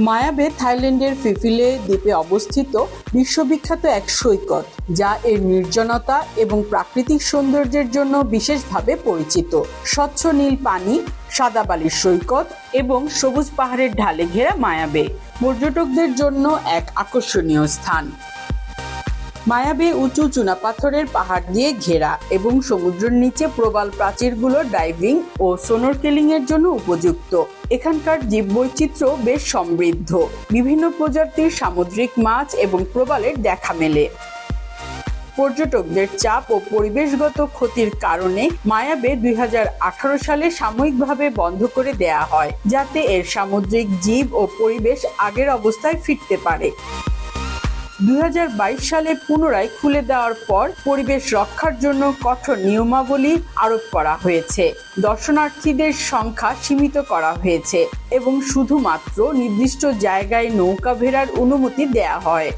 মায়া বে থাইল্যান্ডের ফিফিলে দ্বীপে অবস্থিত বিশ্ববিখ্যাত এক সৈকত, যা এর নির্জনতা এবং প্রাকৃতিক সৌন্দর্যের জন্য বিশেষভাবে পরিচিত। স্বচ্ছ নীল পানি, সাদা বালির সৈকত এবং সবুজ পাহাড়ের ঢালে ঘেরা মায়া বে পর্যটকদের জন্য এক আকর্ষণীয় স্থান। মায়া বে উঁচু চুনাপাথরের পাহাড় দিয়ে ঘেরা এবং সমুদ্রের নিচে প্রবাল প্রাচীরগুলো ডাইভিং ও স্নোরকেলিং এর জন্য উপযুক্ত। এখানকার জীববৈচিত্র্য বেশ সমৃদ্ধ, বিভিন্ন প্রজাতির সামুদ্রিক মাছ এবং প্রবালের দেখা মেলে। পর্যটকদের চাপ ও পরিবেশগত ক্ষতির কারণে মায়া বে 2018 সালে সাময়িকভাবে বন্ধ করে দেয়া হয়, যাতে এর সামুদ্রিক জীব ও পরিবেশ আগের অবস্থায় ফিরতে পারে। 2022 সালে পুনরায় খুলে দেওয়ার পর পরিবেশ রক্ষার জন্য কঠোর নিয়মাবলী আরোপ করা হয়েছে, দর্শনার্থীদের সংখ্যা সীমিত করা হয়েছে এবং শুধুমাত্র নির্দিষ্ট জায়গায় নৌকা ভেড়ার অনুমতি দেয়া হয়।